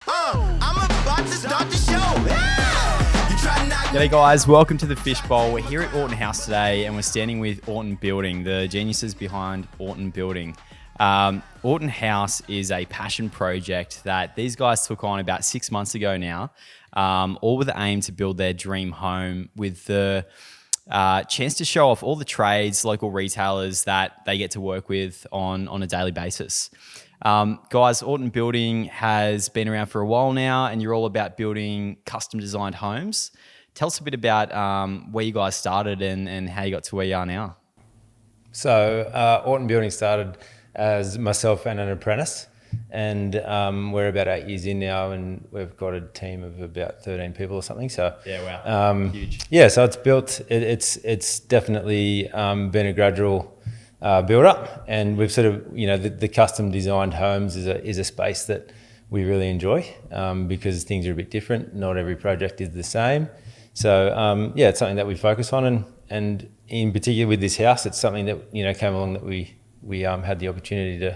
I'm about to start the show. You try not. G'day guys, welcome to the Fishbowl. We're here at Orton Haus today and we're standing with Orton Building, the geniuses behind Orton Building. Orton Haus is a passion project that these guys took on about 6 months ago now, all with the aim to build their dream home with the chance to show off all the trades, local retailers that they get to work with on a daily basis. Guys, Orton Building has been around for a while now and you're all about building custom designed homes. Tell us a bit about where you guys started and how you got to where you are now. So Orton Building started as myself and an apprentice, and we're about 8 years in now, and we've got a team of about 13 people or something. So Yeah, wow, huge. Yeah, so it's built. It's definitely been a gradual build up, and we've sort of the custom designed homes is a space that we really enjoy because things are a bit different. Not every project is the same. So it's something that we focus on, and in particular with this house, it's something that came along that we had the opportunity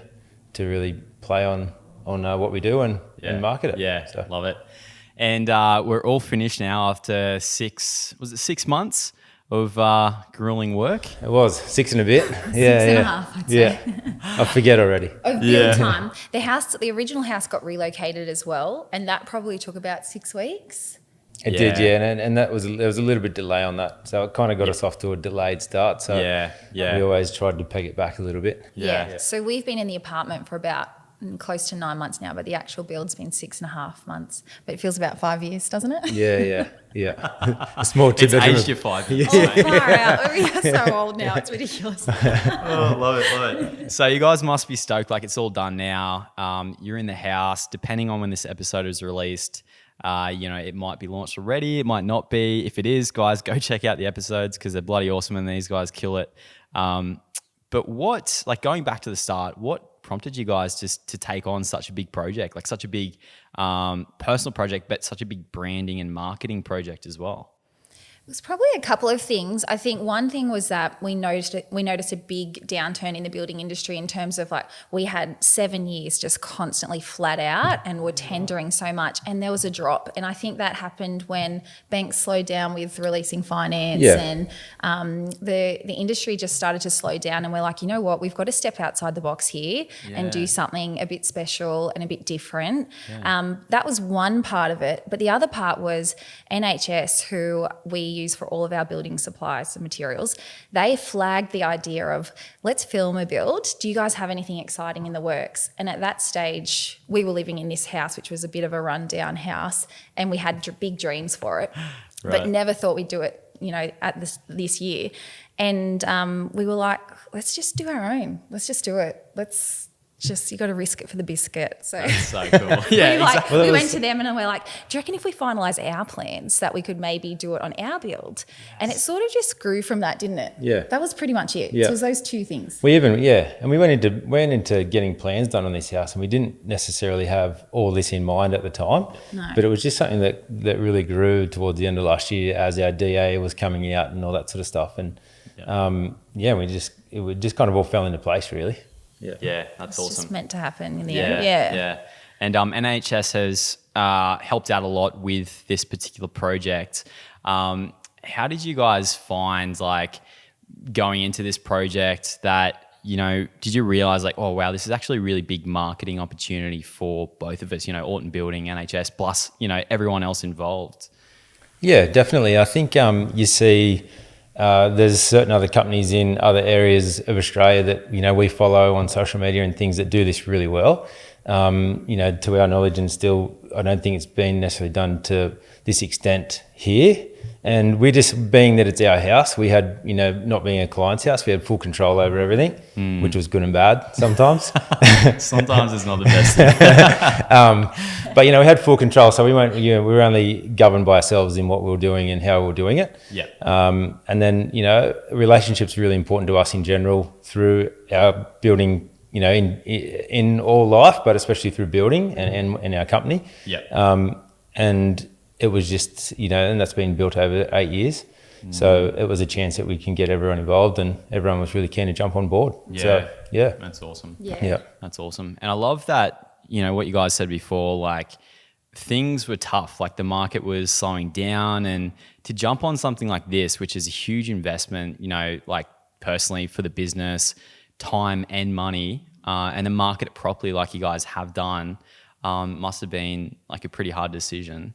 to really play on what we do and market it. Yeah, so. Love it. And we're all finished now after 6 months of grueling work? It was 6 and a bit. Six and a half, I'd say. I forget already. Of build time. The original house got relocated as well, and that probably took about 6 weeks. It did, yeah, and there was a little bit delay on that, so it kind of got us off to a delayed start. So we always tried to peg it back a little bit. Yeah. So we've been in the apartment for about close to 9 months now, but the actual build's been 6.5 months. But it feels about 5 years, doesn't it? Yeah. A small tip. It's aged you 5 years. Oh, far out. We are so old now. It's ridiculous. Oh, love it. So you guys must be stoked, like it's all done now. You're in the house. Depending on when this episode is released, it might be launched already. It might not be. If it is, guys, go check out the episodes because they're bloody awesome and these guys kill it. But going back to the start, what prompted you guys just to take on such a big project, like such a big personal project, but such a big branding and marketing project as well? It was probably a couple of things. I think one thing was that we noticed a big downturn in the building industry in terms of we had 7 years just constantly flat out and were tendering so much, and there was a drop. And I think that happened when banks slowed down with releasing finance and the industry just started to slow down, and we're like, you know what, we've got to step outside the box here and do something a bit special and a bit different. That was one part of it. But the other part was NHS, who we use for all of our building supplies and materials. They flagged the idea of, let's film a build. Do you guys have anything exciting in the works? And at that stage, we were living in this house, which was a bit of a rundown house, and we had big dreams for it, but never thought we'd do it, at this year. And we were like, let's just do our own. Let's just do it. You got to risk it for the biscuit. So that's so cool. We went to them and we're like, do you reckon if we finalise our plans that we could maybe do it on our build? And it sort of just grew from that, didn't it? Yeah. That was pretty much it. Yeah. So it was those two things. And we went into getting plans done on this house, and we didn't necessarily have all this in mind at the time. No. But it was just something that really grew towards the end of last year as our DA was coming out and all that sort of stuff. And it just kind of all fell into place, really. Yeah, that's awesome. It's just meant to happen in the end. Yeah. And NHS has helped out a lot with this particular project. How did you guys find, going into this project that, did you realise oh, wow, this is actually a really big marketing opportunity for both of us, Orton Building, NHS, plus, everyone else involved? Yeah, definitely. I think you see... there's certain other companies in other areas of Australia that we follow on social media and things that do this really well. To our knowledge, and still, I don't think it's been necessarily done to this extent here. And we just, being that it's our house, we had, not being a client's house, we had full control over everything, which was good and bad sometimes. Sometimes it's not the best. But, we had full control. So we weren't, we were only governed by ourselves in what we were doing and how we were doing it. Yeah. And then, relationships are really important to us in general through our building, in all life, but especially through building and in our company. Yeah. And it was just, and that's been built over 8 years. So it was a chance that we can get everyone involved, and everyone was really keen to jump on board. Yeah. So, yeah. That's awesome. Yeah. That's awesome. And I love that, what you guys said before, things were tough. Like the market was slowing down, and to jump on something like this, which is a huge investment, you know, like personally for the business, time and money, and then market it properly like you guys have done, must have been like a pretty hard decision.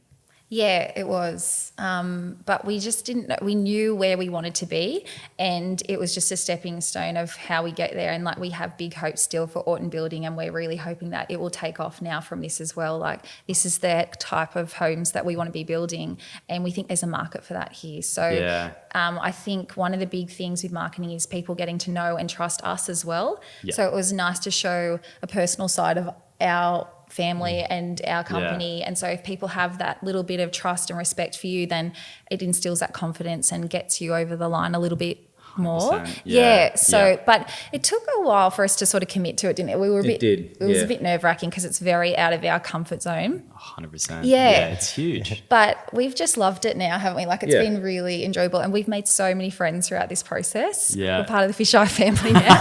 Yeah, it was. But we just didn't know. We knew where we wanted to be, and it was just a stepping stone of how we get there. And like, we have big hopes still for Orton Building, and we're really hoping that it will take off now from this as well. Like, this is the type of homes that we want to be building, and we think there's a market for that here. So I think one of the big things with marketing is people getting to know and trust us as well. Yeah. So it was nice to show a personal side of our family and our company, and so if people have that little bit of trust and respect for you, then it instills that confidence and gets you over the line a little bit more. But it took a while for us to sort of commit to it, didn't it? We were it was a bit nerve-wracking because it's very out of our comfort zone. 100%. Yeah, it's huge. But we've just loved it now, haven't we? Like, it's been really enjoyable, and we've made so many friends throughout this process. We're part of the Fisheye family now.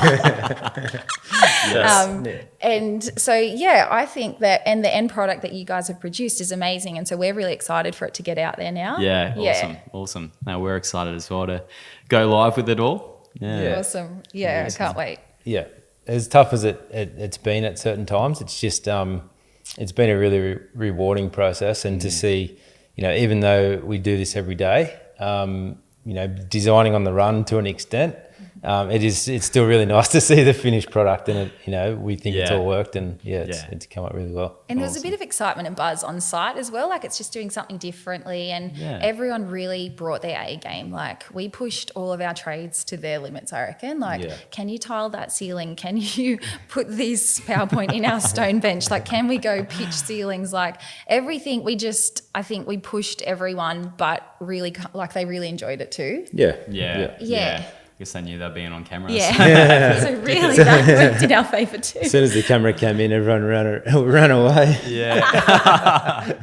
And so, I think that, and the end product that you guys have produced is amazing, and so we're really excited for it to get out there now. Awesome. No, we're excited as well to go live with it all. Awesome. I can't wait. As tough as it's been at certain times, it's just it's been a really rewarding process, and to see, you know, even though we do this every day, you know, designing on the run to an extent, it's still really nice to see the finished product, and it, you know, we think it's all worked, and it's come out really well. And there's a bit of excitement and buzz on site as well. Like, it's just doing something differently, and everyone really brought their A game. Like, we pushed all of our trades to their limits, I reckon. Like, can you tile that ceiling? Can you put this PowerPoint in our stone bench? Like, can we go pitch ceilings? Like, everything. I think we pushed everyone, but really, like, they really enjoyed it too. I guess they knew they were being on camera. So really, that worked in our favour too. As soon as the camera came in, everyone ran away.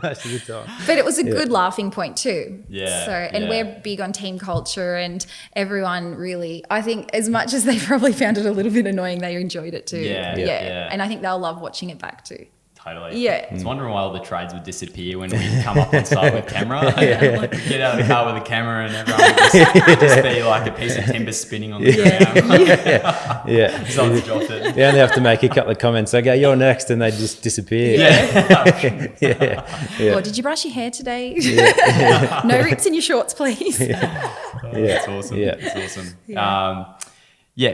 Most of the time. But it was a good laughing point too. We're big on team culture, and everyone really, I think, as much as they probably found it a little bit annoying, they enjoyed it too. And I think they'll love watching it back too. Totally. I was wondering why all the trades would disappear when we come up on site with camera. Like, get out of the car with a camera, and everyone would just be like a piece of timber spinning on the ground. Someone's dropped it. You only have to make a couple of comments like, "Okay, you're next," and they just disappear. Or, did you brush your hair today? No rips in your shorts, please. That's awesome. It's awesome.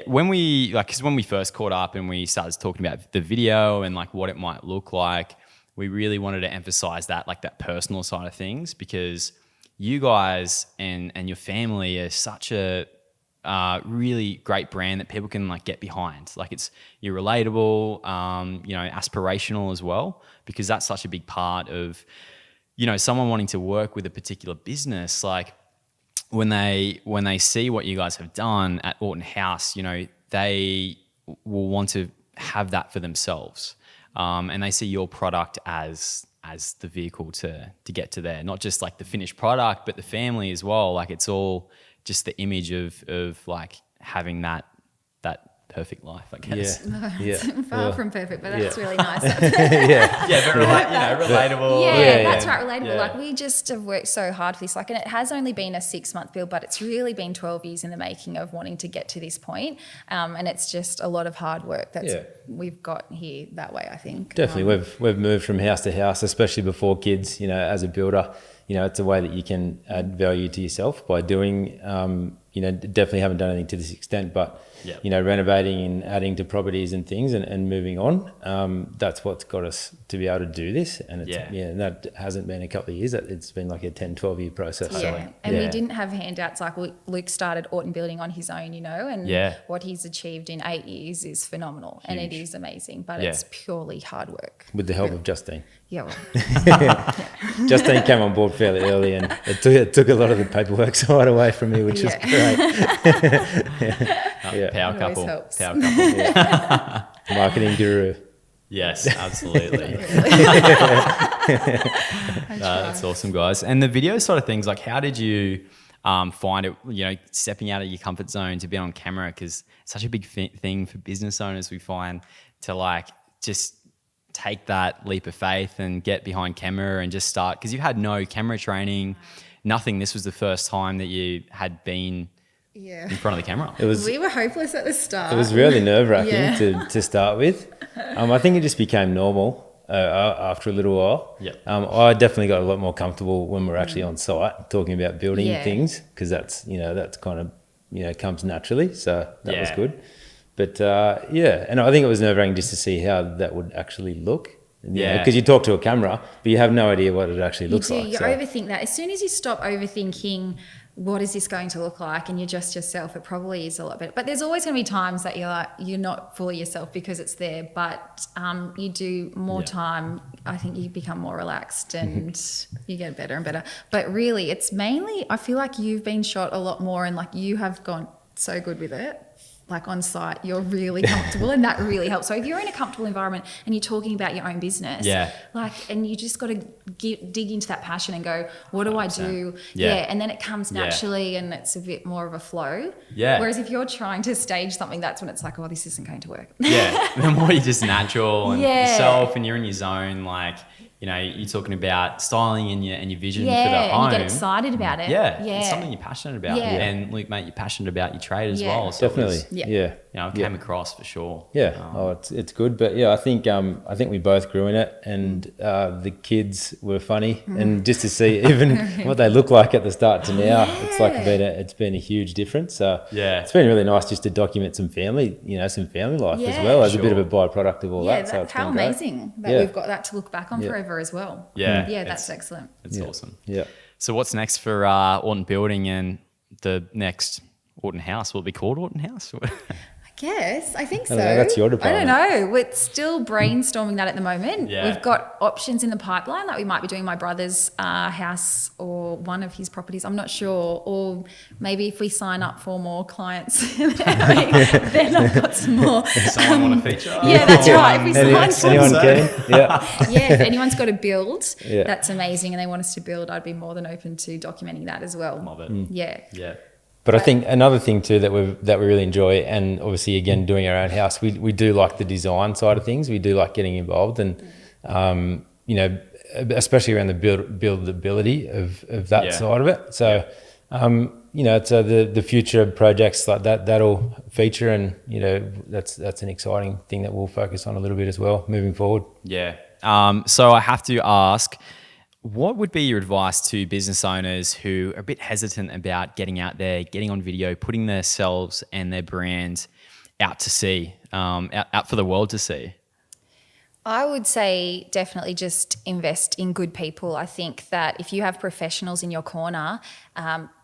When we first caught up and we started talking about the video and like what it might look like, we really wanted to emphasize that, like, that personal side of things, because you guys and your family are such a really great brand that people can like get behind. Like, you're relatable, you know, aspirational as well, because that's such a big part of, you know, someone wanting to work with a particular business. Like, when they see what you guys have done at Orton Haus, you know, they will want to have that for themselves, and they see your product as the vehicle to get to there. Not just like the finished product, but the family as well. Like, it's all just the image of like having that perfect life, I guess. Far from perfect, but that's really nice. But relatable. That's right, relatable. Like, we just have worked so hard for this. Like, and it has only been a 6-month build, but it's really been 12 years in the making of wanting to get to this point. And it's just a lot of hard work we've got here that way, I think. Definitely. We've moved from house to house, especially before kids, you know, as a builder. You know, it's a way that you can add value to yourself by doing, you know, definitely haven't done anything to this extent, but, you know, renovating and adding to properties and things and moving on. That's what's got us to be able to do this. And it's, and that hasn't been a couple of years. It's been like a 10, 12-year process. And we didn't have handouts. Like, Luke started Orton Building on his own, you know, and what he's achieved in 8 years is phenomenal. Huge. And it is amazing, but it's purely hard work. With the help of Justine. Justine came on board fairly early, and it took a lot of the paperwork side away from me, which was great. Power couple. Marketing guru. Yes, absolutely. That's awesome, guys. And the video side of things, like, how did you find it, you know, stepping out of your comfort zone to be on camera? Because it's such a big thing for business owners, we find, to like just take that leap of faith and get behind camera and just start? Because you've had no camera training, nothing. This was the first time that you had been in front of the camera. We were hopeless at the start. It was really nerve-wracking to start with. I think it just became normal after a little while. Yep. I definitely got a lot more comfortable when we're actually on site talking about building things, because that's kind of comes naturally. So that was good. But and I think it was nerve-wracking just to see how that would actually look. Because you talk to a camera, but you have no idea what it actually looks like. You overthink that. As soon as you stop overthinking, what is this going to look like, and you're just yourself, it probably is a lot better. But there's always going to be times that you're not fully yourself because it's there, but you do more time. I think you become more relaxed and you get better and better. But really, it's mainly, I feel like you've been shot a lot more, and like you have gone so good with it. Like on site, you're really comfortable, and that really helps. So if you're in a comfortable environment and you're talking about your own business, and you just got to dig into that passion and go, what do 100%. I do? And then it comes naturally and it's a bit more of a flow. Whereas if you're trying to stage something, that's when it's like, oh, this isn't going to work. The more you're just natural and yourself and you're in your zone, like, you're talking about styling and your vision for the home. And you get excited about it. It's something you're passionate about. And Luke, mate, you're passionate about your trade as well. So definitely. It came across for sure. It's good. But I think we both grew in it, and the kids were funny, and just to see even what they look like at the start to now, it's like it's been a huge difference. So it's been really nice just to document some family life as well as a bit of a byproduct of all that. So it's how been amazing that we've got that to look back on forever as well. That's excellent. It's awesome. Yeah. So what's next for Orton Building and the next Orton Haus? Will it be called Orton Haus? I think so. That's your department. I don't know. We're still brainstorming that at the moment. We've got options in the pipeline that we might be doing my brother's house or one of his properties. I'm not sure. Or maybe if we sign up for more clients, then I've got some more. Someone want to feature? Yeah, that's right. If we sign anyone can? if anyone's got a build, that's amazing, and they want us to build, I'd be more than open to documenting that as well. Love it. Yeah. But I think another thing too that we really enjoy, and obviously again doing our own house, we do like the design side of things. We do like getting involved, and especially around the buildability of that side of it. So so the future projects like that'll feature, and that's an exciting thing that we'll focus on a little bit as well moving forward. So I have to ask, what would be your advice to business owners who are a bit hesitant about getting out there, getting on video, putting themselves and their brand out to sea, out for the world to see? I would say definitely just invest in good people. I think that if you have professionals in your corner,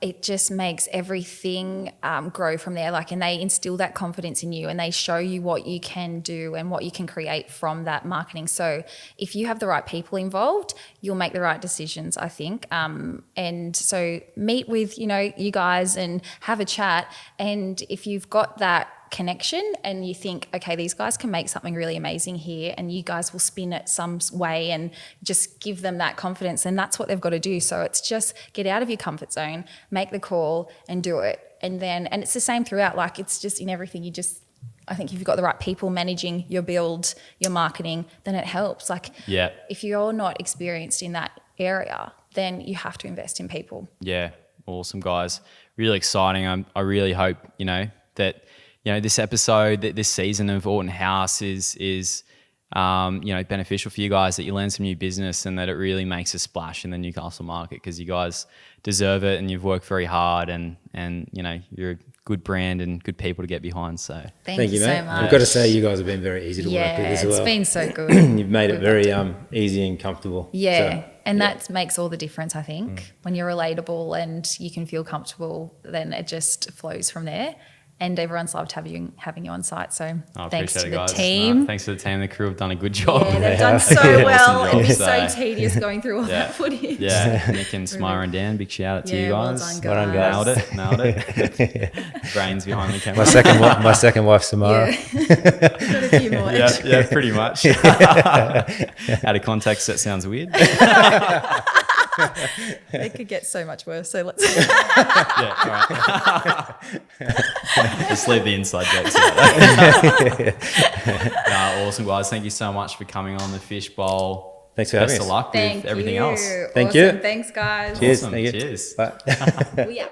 it just makes everything grow from there. And they instill that confidence in you, and they show you what you can do and what you can create from that marketing. So if you have the right people involved, you'll make the right decisions, I think. And so meet with, you guys and have a chat. And if you've got that connection and you think, okay, these guys can make something really amazing here, and you guys will spin it some way and just give them that confidence, and that's what they've got to do. So it's just get out of your comfort zone, make the call and do it. And it's the same throughout. It's just in everything. I think if you've got the right people managing your build, your marketing, then it helps. If you're not experienced in that area, then you have to invest in people. Yeah, awesome, guys. Really exciting. I really hope, that this episode, this season of Orton Haus is beneficial for you guys, that you learn some new business and that it really makes a splash in the Newcastle market, because you guys deserve it and you've worked very hard, and you're a good brand and good people to get behind. So thank you so much. I've got to say, you guys have been very easy to work with as well. It's been so good. You've made it very easy and comfortable. That makes all the difference, I think. When you're relatable and you can feel comfortable, then it just flows from there. And everyone's loved having you on site. So thanks to the team. Thanks to the team. The crew have done a good job. Yeah, they've done so well. It'd be so tedious going through all that footage. Yeah, Nick and Smira and Dan, big shout out to you guys. Well done, guys. Nailed it. Brains behind the camera. My second wife, Smira. Got a few more. Yeah, pretty much. Out of context, that sounds weird. It could get so much worse. So let's. Yeah, all right. Just leave the inside jokes out. Awesome, guys. Thank you so much for coming on the Fishbowl. Thanks for having Best us. of luck with everything else. Thank you. Thanks, guys. Cheers. Awesome. Thank you. Cheers. Bye. We out.